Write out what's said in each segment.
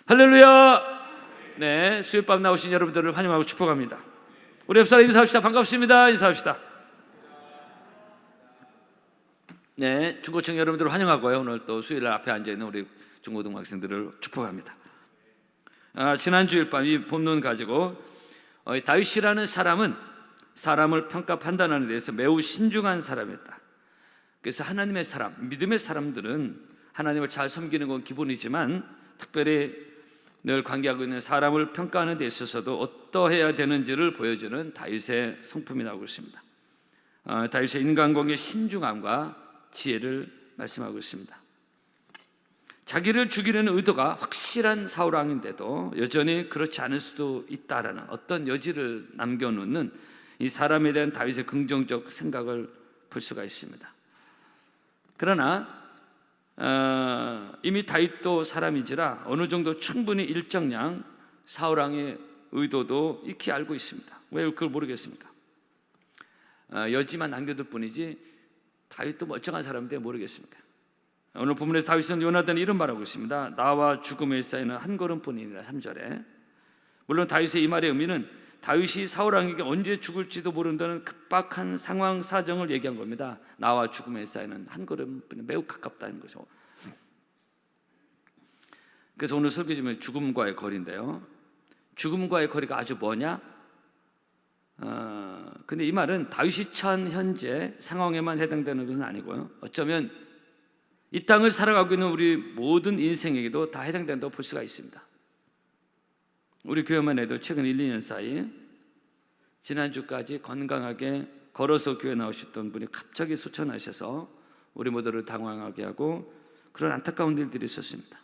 할렐루야. 네, 수요일밤 나오신 여러분들을 환영하고 축복합니다. 우리 옆 사람 인사합시다. 반갑습니다. 인사합시다. 네, 중고층 여러분들을 환영하고요. 오늘 또 수요일 앞에 앉아있는 우리 중고등 학생들을 축복합니다. 지난 주일 밤 이 본문 가지고 다윗이라는 사람은 사람을 평가 판단하는 데서 매우 신중한 사람이었다. 그래서 하나님의 사람, 믿음의 사람들은 하나님을 잘 섬기는 건 기본이지만 특별히 늘 관계하고 있는 사람을 평가하는 데 있어서도 어떠해야 되는지를 보여주는 다윗의 성품이 나오고 있습니다. 다윗의 인간관계의 신중함과 지혜를 말씀하고 있습니다. 자기를 죽이려는 의도가 확실한 사울 왕인데도 여전히 그렇지 않을 수도 있다라는 어떤 여지를 남겨놓는 이 사람에 대한 다윗의 긍정적 생각을 볼 수가 있습니다. 그러나 이미 다윗도 사람인지라 어느 정도 충분히 일정량 사울 왕의 의도도 익히 알고 있습니다. 왜 그걸 모르겠습니까? 여지만 남겨둘 뿐이지 다윗도 멀쩡한 사람인데 모르겠습니까? 오늘 본문에서 다윗은 요나단이 이런 말하고 있습니다. 나와 죽음의 사이는 한 걸음뿐이니라. 3절에 물론 다윗의 이 말의 의미는 다윗이 사울 왕에게 언제 죽을지도 모른다는 급박한 상황 사정을 얘기한 겁니다. 나와 죽음의 사이는 한 걸음뿐이 매우 가깝다는 거죠. 그래서 오늘 설교 중에 죽음과의 거리인데요, 죽음과의 거리가 아주 뭐냐? 근데 이 말은 다윗이 처한 현재 상황에만 해당되는 것은 아니고요, 어쩌면 이 땅을 살아가고 있는 우리 모든 인생에게도 다 해당된다고 볼 수가 있습니다. 우리 교회만 해도 최근 1, 2년 사이 지난주까지 건강하게 걸어서 교회 나오셨던 분이 갑자기 소천하셔서 우리 모두를 당황하게 하고 그런 안타까운 일들이 있었습니다.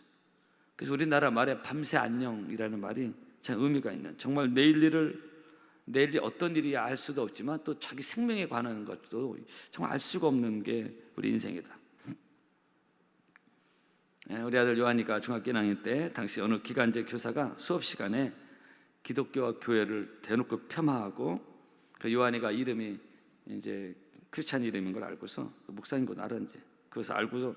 그래서 우리나라 말에 밤새 안녕이라는 말이 참 의미가 있는, 정말 내일이 어떤 일이 알 수도 없지만 또 자기 생명에 관한 것도 정말 알 수가 없는 게 우리 인생이다. 우리 아들 요한이가 중학교 1학년 때 당시 어느 기간제 교사가 수업 시간에 기독교와 교회를 대놓고 폄하하고, 그 요한이가 이름이 이제 크리스찬 이름인 걸 알고서 목사인 건 알았는지 그래서 알고서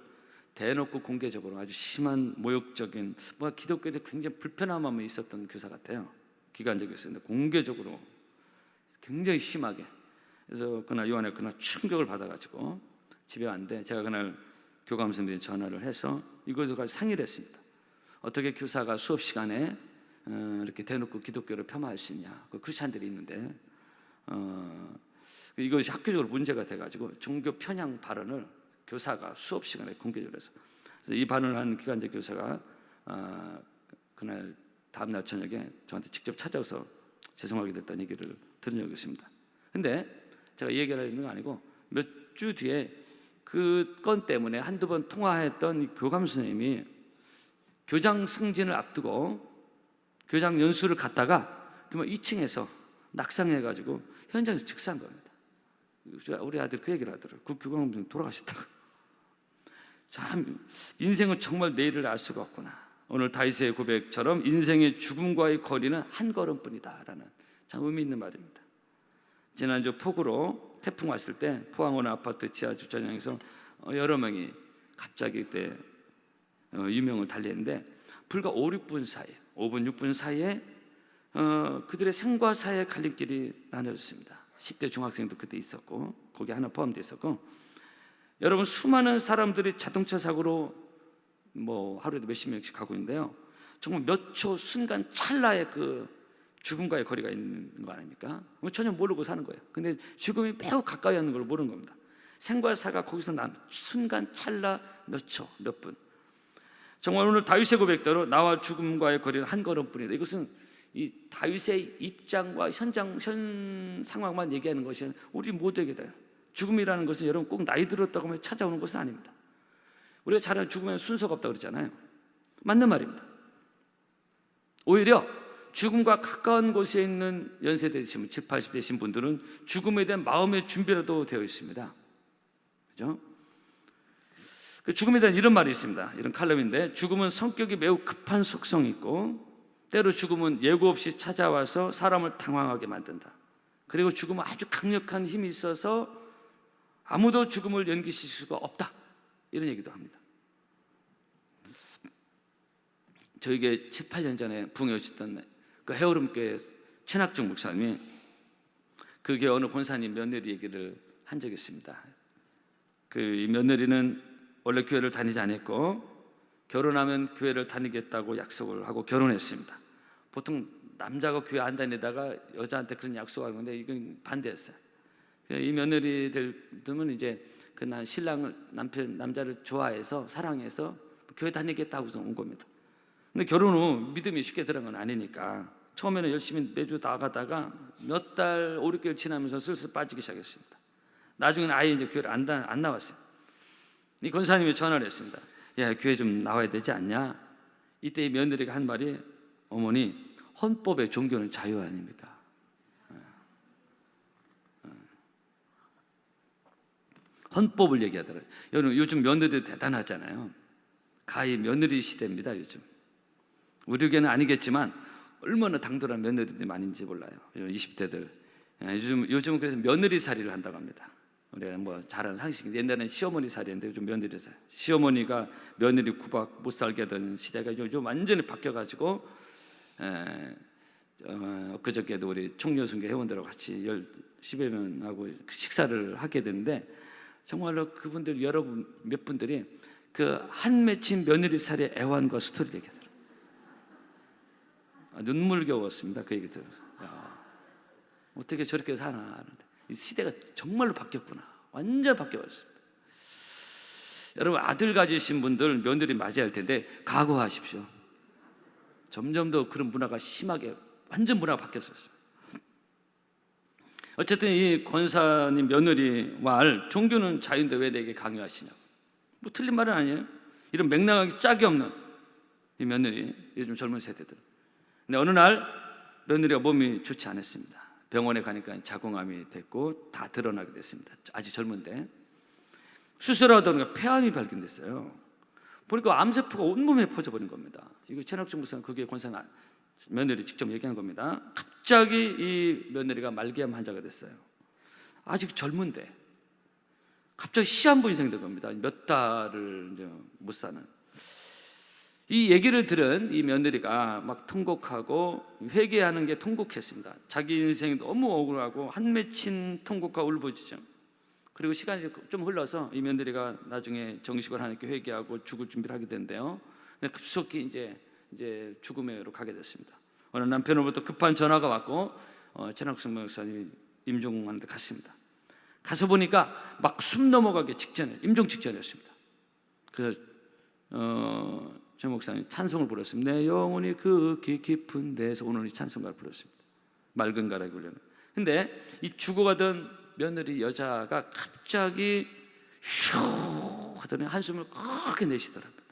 대놓고 공개적으로 아주 심한 모욕적인, 뭔가 기독교에 굉장히 불편함이 있었던 교사 같아요. 기간제 교사인데 공개적으로 굉장히 심하게. 그래서 그날 요한이가 그날 충격을 받아가지고 집에 왔는데 제가 그날 교감 선생님께 전화를 해서 이것을 가지고 상의를 했습니다. 어떻게 교사가 수업 시간에 이렇게 대놓고 기독교를 폄하할 수 있냐? 그 크리스찬들이 있는데 이것이 학교적으로 문제가 돼가지고 종교 편향 발언을 교사가 수업 시간에 공개적으로 해서, 그래서 이 발언을 한 기간제 교사가 그날 다음날 저녁에 저한테 직접 찾아와서 죄송하게 됐다는 얘기를 들은 적이 있습니다. 근데 제가 이 얘기를 하는 건 아니고 몇 주 뒤에 그 건 때문에 한두 번 통화했던 이 교감 선생님이 교장 승진을 앞두고 교장 연수를 갔다가 그만 2층에서 낙상해가지고 현장에서 즉사한 겁니다. 우리 아들 그 얘기를 하더라고요. 그 교감 선생님 돌아가셨다고. 참 인생은 정말 내일을 알 수가 없구나. 오늘 다윗의 고백처럼 인생의 죽음과의 거리는 한 걸음뿐이다라는 참 의미 있는 말입니다. 지난주 폭우로 태풍 왔을 때 포항 어느 아파트 지하 주차장에서 여러 명이 갑자기 그때 유명을 달리는데 불과 5, 6분 사이, 5분, 6분 사이에 그들의 생과 사의 갈림길이 나눠졌습니다. 10대 중학생도 그때 있었고 거기 하나 포함되어 있었고, 여러분 수많은 사람들이 자동차 사고로 뭐 하루에도 몇십 명씩 가고 있는데요, 정말 몇 초 순간 찰나의 그 죽음과의 거리가 있는 거 아닙니까? 전혀 모르고 사는 거예요. 근데 죽음이 매우 가까이 하는 걸 모르는 겁니다. 생과 사가 거기서 난 순간 찰나 몇 초, 몇 분. 정말 오늘 다윗의 고백대로 나와 죽음과의 거리는 한 걸음뿐이다. 이것은 이 다윗의 입장과 현 상황만 얘기하는 것이 우리 모두에게 돼요. 죽음이라는 것은 여러분 꼭 나이 들었다고 하면 찾아오는 것은 아닙니다. 우리가 잘 아는 죽으면 순서가 없다고 그러잖아요. 맞는 말입니다. 오히려 죽음과 가까운 곳에 있는 연세 되신 70, 80 되신 분들은 죽음에 대한 마음의 준비라도 되어 있습니다. 그죠? 그 죽음에 대한 이런 말이 있습니다. 이런 칼럼인데, 죽음은 성격이 매우 급한 속성이 있고 때로 죽음은 예고 없이 찾아와서 사람을 당황하게 만든다. 그리고 죽음은 아주 강력한 힘이 있어서 아무도 죽음을 연기시킬 수가 없다, 이런 얘기도 합니다. 저에게 7, 8년 전에 부흥에 오셨던 그 해오름교회 최낙중 목사님이 그 교회 어느 권사님 며느리 얘기를 한 적이 있습니다. 이 며느리는 원래 교회를 다니지 않았고 결혼하면 교회를 다니겠다고 약속을 하고 결혼했습니다. 보통 남자가 교회 안 다니다가 여자한테 그런 약속을 하는데 이건 반대였어요. 이 며느리들은 이제 그 신랑을 남자를 좋아해서 사랑해서 교회 다니겠다고 온 겁니다. 근데 결혼 후 믿음이 쉽게 들어간 건 아니니까 처음에는 열심히 매주 나가다가 몇 달, 5, 6개월 지나면서 슬슬 빠지기 시작했습니다. 나중에는 아예 이제 교회를 안 나왔어요. 이 권사님이 전화를 했습니다. 야, 교회 좀 나와야 되지 않냐? 이때 이 며느리가 한 말이, 어머니, 헌법의 종교는 자유 아닙니까? 헌법을 얘기하더라고요. 여러분, 요즘 며느리들 대단하잖아요. 가히 며느리 시대입니다, 요즘. 우리 교회는 아니겠지만 얼마나 당돌한 며느리들이 많은지 몰라요. 20대들. 요즘은 그래서 며느리 살이를 한다고 합니다. 우리가 뭐 잘 아는 상식인데 옛날에는 시어머니 살이였는데 요즘 며느리 살. 시어머니가 며느리 구박 못 살게 하던 시대가 요즘 완전히 바뀌어가지고 그저께도 우리 총여순교 회원들하고 같이 10여 명하고 식사를 하게 됐는데 정말로 그분들 여러분 몇 분들이 그 한 맺힌 며느리 살이의 애환과 스토리를 얘기하더라고요. 눈물겨웠습니다. 그 얘기 들어서. 어떻게 저렇게 사나 하는데 이 시대가 정말로 바뀌었구나. 완전 바뀌어버렸습니다. 여러분 아들 가지신 분들 며느리 맞이할 텐데 각오하십시오. 점점 더 그런 문화가 심하게 완전 문화가 바뀌었습니다. 어쨌든 이 권사님 며느리 말 종교는 자유인데 왜 내게 강요하시냐고. 뭐 틀린 말은 아니에요. 이런 맥락이 짝이 없는 이 며느리, 요즘 젊은 세대들. 근데 어느 날 며느리가 몸이 좋지 않았습니다. 병원에 가니까 자궁암이 됐고 다 드러나게 됐습니다. 아주 젊은데 수술하다가 폐암이 발견됐어요. 보니까 암세포가 온몸에 퍼져버린 겁니다. 이거 최낙중 목사는 그게 권사님 며느리 직접 얘기한 겁니다. 갑자기 이 며느리가 말기암 환자가 됐어요. 아직 젊은데 갑자기 시한부 생긴 겁니다. 몇 달을 이제 못 사는. 이 얘기를 들은 이 며느리가 막 통곡하고 회개하는 게 통곡했습니다. 자기 인생이 너무 억울하고 한 맺힌 통곡과 울부짖음. 그리고 시간이 좀 흘러서 이 며느리가 나중에 정식을 하니까 회개하고 죽을 준비를 하게 된대요. 급속히 이제 죽음으로 가게 됐습니다. 어느 남편으로부터 급한 전화가 왔고 최낙중 목사님이 임종한테 갔습니다. 가서 보니까 막 숨 넘어가기 직전에 임종 직전이었습니다. 그래서 최 목사님 찬송을 불렀습니다. 내 영혼이 그 깊은 데서 오늘 이 찬송가를 불렀습니다. 맑은 가락이 울려면. 근데 이 죽어가던 며느리 여자가 갑자기 슈 하더니 한숨을 크게 내쉬더랍니다.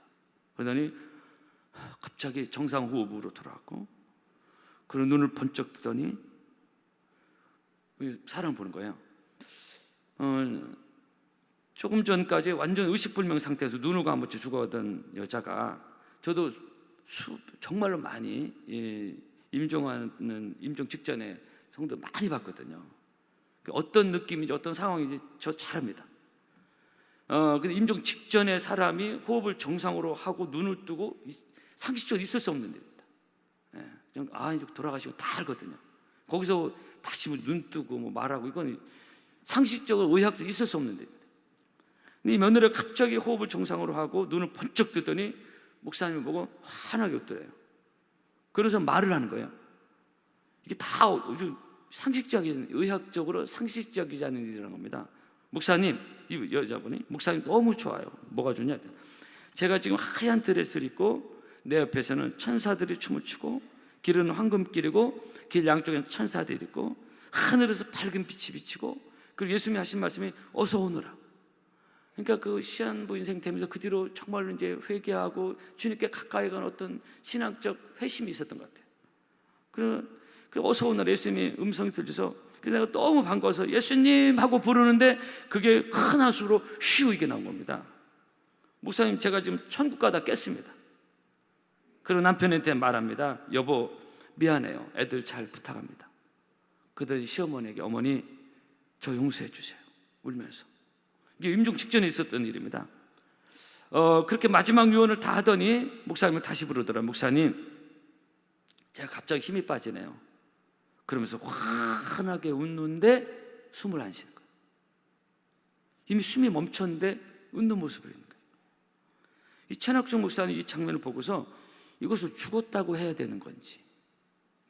그러더니 갑자기 정상 호흡으로 돌아왔고 그리고 눈을 번쩍 뜨더니 사람 보는 거예요. 조금 전까지 완전 의식불명 상태에서 눈을 감았지 죽어가던 여자가 저도 정말로 많이 임종 직전에 성도 많이 봤거든요. 어떤 느낌인지 어떤 상황인지 저 잘 압니다. 근데 임종 직전에 사람이 호흡을 정상으로 하고 눈을 뜨고 상식적으로 있을 수 없는 일입니다. 이제 돌아가시고 다 알거든요. 거기서 다시 눈 뜨고 뭐 말하고 이건 상식적으로 의학적으로 있을 수 없는 일입니다. 근데 이 며느리가 갑자기 호흡을 정상으로 하고 눈을 번쩍 뜨더니 목사님을 보고 환하게 웃더래요. 그래서 말을 하는 거예요. 이게 다 상식적인, 의학적으로 상식적이지 않은 일이라는 겁니다. 목사님, 이 여자분이 목사님 너무 좋아요. 뭐가 좋냐? 제가 지금 하얀 드레스를 입고 내 옆에서는 천사들이 춤을 추고 길은 황금길이고 길 양쪽에는 천사들이 있고 하늘에서 밝은 빛이 비치고 그리고 예수님이 하신 말씀이 어서 오너라. 그러니까 그 시한부 인생 되면서 그 뒤로 정말로 이제 회개하고 주님께 가까이 간 어떤 신앙적 회심이 있었던 것 같아요. 그 어서 오너라 예수님이 음성이 들려서 그래서 내가 너무 반가워서 예수님 하고 부르는데 그게 큰 한수로 휘우 이게 나온 겁니다. 목사님 제가 지금 천국 가다 깼습니다. 그리고 남편한테 말합니다. 여보 미안해요. 애들 잘 부탁합니다. 그러더니 시어머니에게 어머니 저 용서해 주세요. 울면서. 이게 임종 직전에 있었던 일입니다. 그렇게 마지막 유언을 다 하더니 목사님을 다시 부르더라고요. 목사님, 제가 갑자기 힘이 빠지네요. 그러면서 환하게 웃는데 숨을 안 쉬는 거예요. 이미 숨이 멈췄는데 웃는 모습을 있는 거예요. 이 최낙종 목사님 이 장면을 보고서 이것을 죽었다고 해야 되는 건지,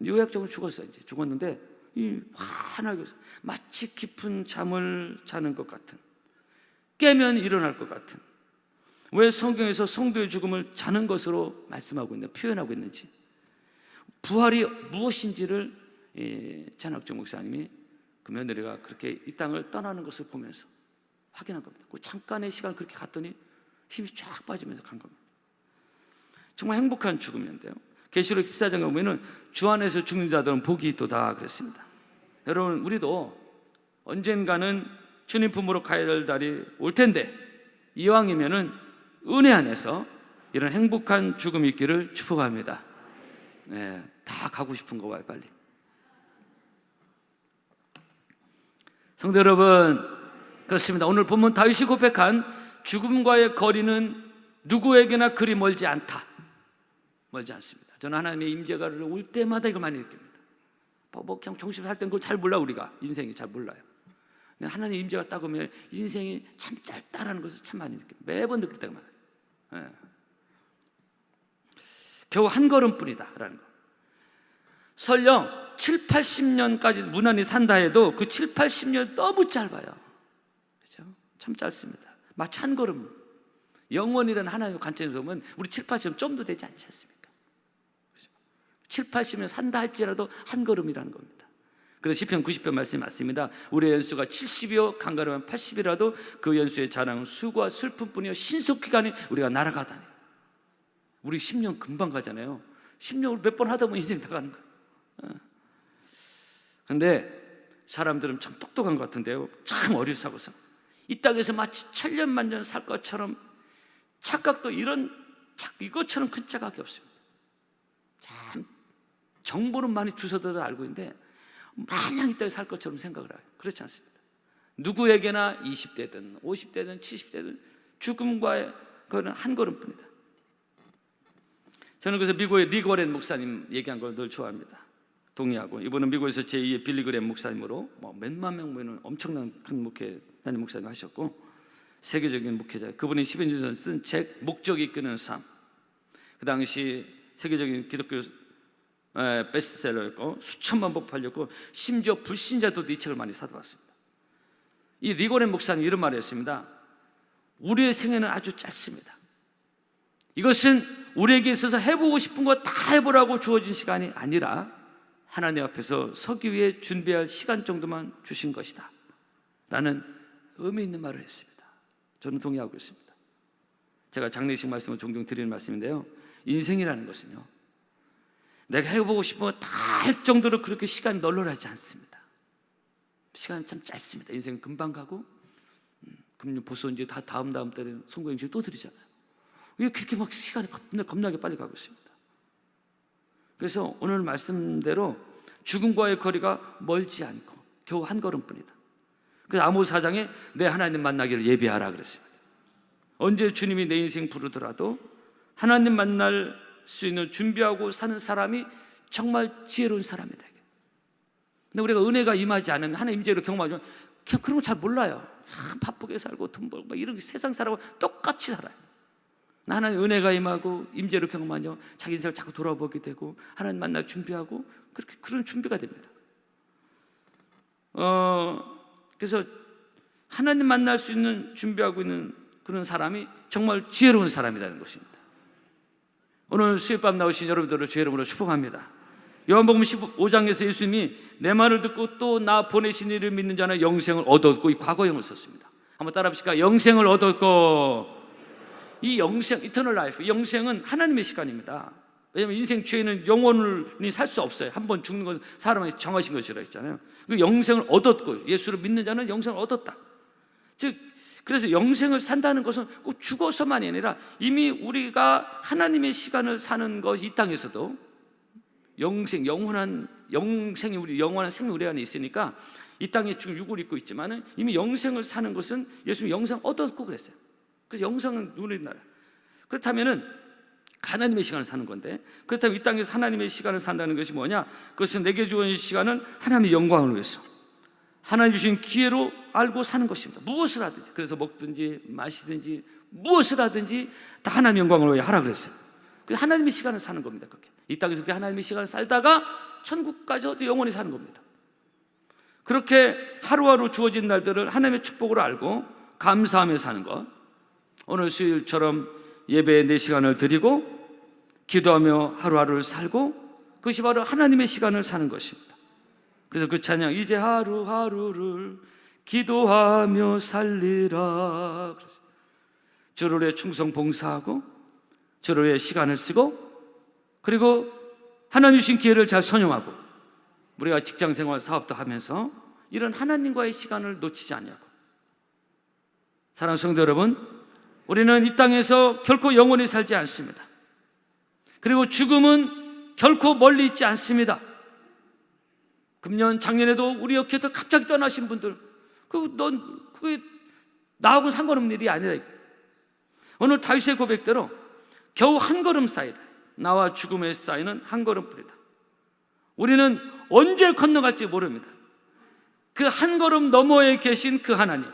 요약적으로 죽었어요. 이제 죽었는데 이 환하게 마치 깊은 잠을 자는 것 같은, 깨면 일어날 것 같은, 왜 성경에서 성도의 죽음을 자는 것으로 말씀하고 있나, 표현하고 있는지, 부활이 무엇인지를 최낙종 목사님이 그 며느리가 그렇게 이 땅을 떠나는 것을 보면서 확인한 겁니다. 그 잠깐의 시간을 그렇게 갔더니 힘이 쫙 빠지면서 간 겁니다. 정말 행복한 죽음이었는데요. 계시록 14장에 보면은 주 안에서 죽는 자들은 복이 있도다 그랬습니다. 여러분, 우리도 언젠가는 주님 품으로 가야 될 날이 올 텐데, 이왕이면은 은혜 안에서 이런 행복한 죽음이 있기를 축복합니다. 네, 다 가고 싶은 거 봐요, 빨리. 성도 여러분, 그렇습니다. 오늘 본문 다윗이 고백한 죽음과의 거리는 누구에게나 그리 멀지 않다. 멀지 않습니다. 저는 하나님의 임재가 올 때마다 이걸 많이 느낍니다. 그냥 정신 살 때는 그걸 잘 몰라, 우리가 인생이 잘 몰라요. 근데 하나님의 임재가 딱 오면 인생이 참 짧다라는 것을 참 많이 느낍니다. 매번 느낄 때가 많아요. 네. 겨우 한 걸음뿐이다라는 거. 설령 7, 80년까지 무난히 산다 해도 그 7, 80년 너무 짧아요. 그렇죠? 참 짧습니다. 마치 한 걸음. 영원이라는 하나님의 관점에서 보면 우리 7, 80년 좀도 되지 않지 않습니까? 7, 80년 산다 할지라도 한 걸음이라는 겁니다. 그래서 시편 90편 말씀이 맞습니다. 우리의 연수가 70이요 강가르면 80이라도 그 연수의 자랑은 수고와 슬픔뿐이요 신속히 가니 우리가 날아가다니. 우리 10년 금방 가잖아요. 10년을 몇 번 하다 보면 인생 다 가는 거예요. 그런데 사람들은 참 똑똑한 것 같은데요, 참 어리석어서 이 땅에서 마치 천년만년 살 것처럼 착각도 이것처럼 큰 착각이 없습니다. 참 정보는 많이 주워들어 알고 있는데 마냥 이 땅에 살 것처럼 생각을 해요. 그렇지 않습니다. 누구에게나 20대든 50대든 70대든 죽음과의 그거는 한 걸음뿐이다. 저는 그래서 미국의 리 거렌 목사님 얘기한 걸 늘 좋아합니다. 동의하고, 이분은 미국에서 제2의 빌리 그램 목사님으로 몇만 명 모이는 엄청난 큰 목회 단임 목사님 하셨고, 세계적인 목회자. 그분이 10여 년 전 쓴 책 목적이 이끄는 삶, 그 당시 세계적인 기독교 베스트셀러였고 수천만 부 팔렸고 심지어 불신자들도 이 책을 많이 사들어왔습니다. 이 리고렌 목사님 이런 말을 했습니다. 우리의 생애는 아주 짧습니다. 이것은 우리에게 있어서 해보고 싶은 거 다 해보라고 주어진 시간이 아니라 하나님 앞에서 서기 위해 준비할 시간 정도만 주신 것이다 라는 의미 있는 말을 했습니다. 저는 동의하고 있습니다. 제가 장례식 말씀을 종종 드리는 말씀인데요, 인생이라는 것은요, 내가 해보고 싶은 거 다 할 정도로 그렇게 시간이 널널하지 않습니다. 시간은 참 짧습니다. 인생은 금방 가고, 금년 보수 이제 다 다음 달에 송구행실 또 드리잖아요. 왜 그렇게 막 시간이 겁나게 빨리 가고 있습니다. 그래서 오늘 말씀대로 죽음과의 거리가 멀지 않고 겨우 한 걸음뿐이다. 그래서 아모스 4장에 내 하나님 만나기를 예비하라 그랬습니다. 언제 주님이 내 인생 부르더라도 하나님 만날 수 있는 준비하고 사는 사람이 정말 지혜로운 사람이다. 근데 우리가 은혜가 임하지 않으면, 하나님 임재로 경험하면 그냥 그런 거 잘 몰라요. 바쁘게 살고 돈 벌고 막 이런 세상 사람하고 똑같이 살아요. 하나님 은혜가 임하고 임재로 경험하면 자기 인생을 자꾸 돌아보게 되고 하나님 만날 준비하고 그렇게 그런 준비가 됩니다. 그래서 하나님 만날 수 있는 준비하고 있는 그런 사람이 정말 지혜로운 사람이라는 것입니다. 오늘 수요밤 나오신 여러분들을 주의 이름으로 축복합니다. 요한복음 15장에서 예수님이 내 말을 듣고 또 나 보내신 이를 믿는 자는 영생을 얻었고, 이 과거형을 썼습니다. 한번 따라 합시다. 영생을 얻었고. 이 영생, 이터널 라이프, 영생은 하나님의 시간입니다. 왜냐하면 인생 죄는 영원히 살 수 없어요. 한번 죽는 것은 사람이 정하신 것이라 했잖아요. 그 영생을 얻었고, 예수를 믿는 자는 영생을 얻었다. 즉, 그래서 영생을 산다는 것은 꼭 죽어서만이 아니라 이미 우리가 하나님의 시간을 사는 것, 이 땅에서도 영생, 영원한 영생이 우리 영원한 생명 우리 안에 있으니까 이 땅에 지금 육을 입고 있지만은 이미 영생을 사는 것은 예수님 영생 얻었고 그랬어요. 그래서 영생은 우리나라 그렇다면은 하나님의 시간을 사는 건데, 그렇다면 이 땅에서 하나님의 시간을 산다는 것이 뭐냐? 그것은 내게 주어진 시간은 하나님의 영광을 위해서, 하나님 주신 기회로 알고 사는 것입니다. 무엇을 하든지, 그래서 먹든지 마시든지 무엇을 하든지 다 하나님의 영광을 위해 하라 그랬어요. 그래서 하나님의 시간을 사는 겁니다. 그게 이 땅에서 그렇게 하나님의 시간을 살다가 천국까지 또 영원히 사는 겁니다. 그렇게 하루하루 주어진 날들을 하나님의 축복으로 알고 감사하며 사는 것, 오늘 수요일처럼 예배에 내 시간을 드리고 기도하며 하루하루를 살고, 그것이 바로 하나님의 시간을 사는 것입니다. 그래서 그 찬양, 이제 하루하루를 기도하며 살리라, 주를 위해 충성 봉사하고 주를 위해 시간을 쓰고, 그리고 하나님 주신 기회를 잘 선용하고, 우리가 직장생활 사업도 하면서 이런 하나님과의 시간을 놓치지 않냐고. 사랑하는 성도 여러분, 우리는 이 땅에서 결코 영원히 살지 않습니다. 그리고 죽음은 결코 멀리 있지 않습니다. 금년 작년에도 우리 옆에서 갑자기 떠나신 분들, 그게 나하고는 상관없는 일이 아니라, 오늘 다윗의 고백대로 겨우 한 걸음 사이다. 나와 죽음의 사이는 한 걸음뿐이다. 우리는 언제 건너갈지 모릅니다. 그 한 걸음 너머에 계신 그 하나님,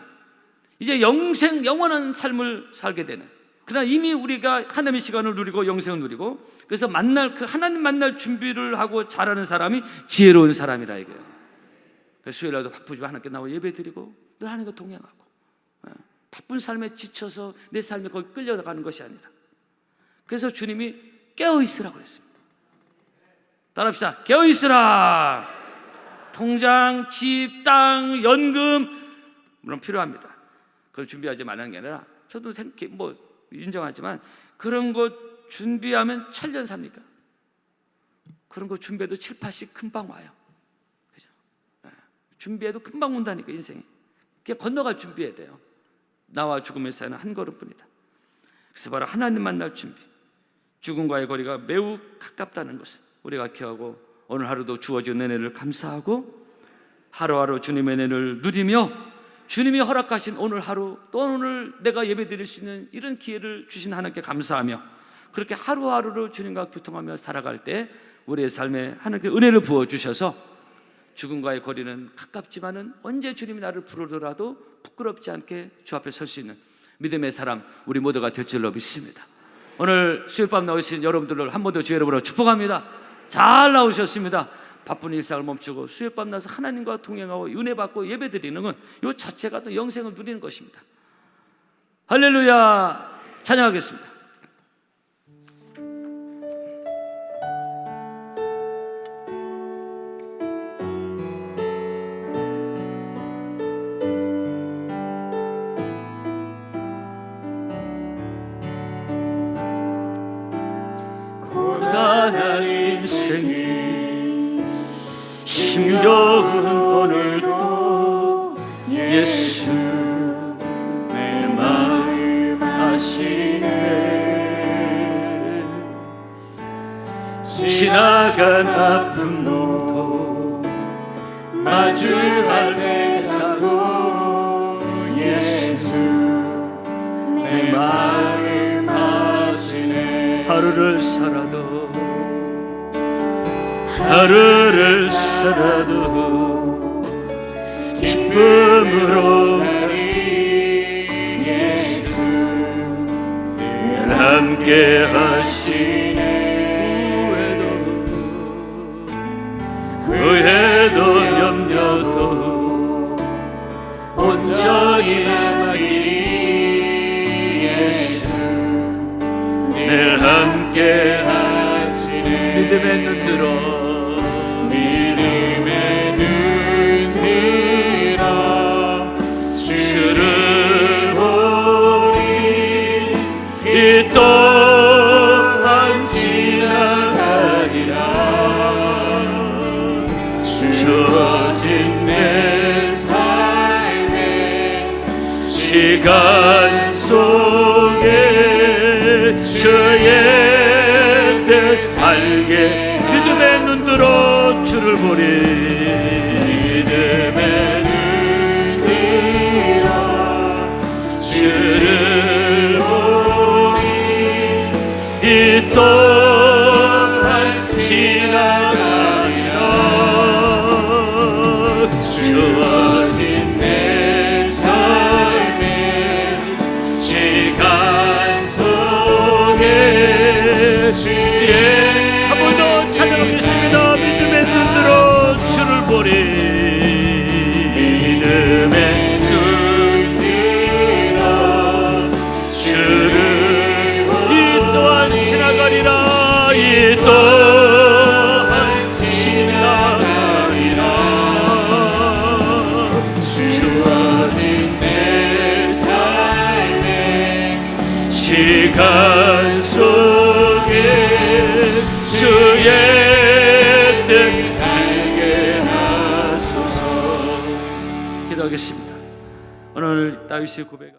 이제 영원한 삶을 살게 되는, 그러나 이미 우리가 하나님의 시간을 누리고 영생을 누리고, 그래서 그 하나님 만날 준비를 하고 잘하는 사람이 지혜로운 사람이라 이거예요. 그래서 수요일날도 바쁘지만 하나님께 나와 예배드리고 늘 하나님과 동행하고, 바쁜 삶에 지쳐서 내 삶에 거기 끌려나가는 것이 아니다. 그래서 주님이 깨어있으라고 그랬습니다. 따라합시다. 깨어있으라. 통장, 집, 땅, 연금 물론 필요합니다. 그걸 준비하지 말라는 게 아니라, 저도 인정하지만 그런 거 준비하면 7년 삽니까? 그런 거 준비해도 7, 8씩 금방 와요. 그죠? 준비해도 금방 온다니까, 인생이. 그냥 건너갈 준비해야 돼요. 나와 죽음의 사이는 한 걸음뿐이다. 그래서 바로 하나님 만날 준비, 죽음과의 거리가 매우 가깝다는 것을 우리가 기억하고, 오늘 하루도 주어진 은혜를 감사하고 하루하루 주님의 은혜를 누리며, 주님이 허락하신 오늘 하루, 또 오늘 내가 예배드릴 수 있는 이런 기회를 주신 하나님께 감사하며, 그렇게 하루하루를 주님과 교통하며 살아갈 때 우리의 삶에 하나님께 은혜를 부어주셔서 죽음과의 거리는 가깝지만은 언제 주님이 나를 부르더라도 부끄럽지 않게 주 앞에 설 수 있는 믿음의 사람 우리 모두가 될 줄로 믿습니다. 오늘 수요일밤 나오신 여러분들을 한 번 더 주의 이름으로 축복합니다. 잘 나오셨습니다. 바쁜 일상을 멈추고 수요일밤 나서 하나님과 동행하고 은혜 받고 예배 드리는 건 이 자체가 또 영생을 누리는 것입니다. 할렐루야. 찬양하겠습니다. 고단한 인생이 힘겨운 오늘도 예수 내 마음 아시네. 지나간 아픔도 마주할 세상도 예수 내 마음 아시네. 하루를 살아도 기쁨으로 예수 늘 함께 하시네. 후회도 염려도 온전히 맡기니 예수 늘 함께 하시네. 믿음의 눈 들어 주를 보리. 이 또한 지나가리라. 주어진 내 삶의 시간 속에 주의 뜻 알게. 믿음의 눈 들어 주를 보리. 믿음의 주를 보리. 또한 지나가리라. 주어진 내 삶의 시간 속에 한 번 더 찬양하겠습니다. 믿음의 눈으로 주를 보리. 믿음의 눈으로 주를 이 또한 지나가리라. 이 또한 지나가리라. 주어진 내 삶의 시간 속에 주의 뜻 알게 하소서. 기도하겠습니다. 오늘 다윗의 고백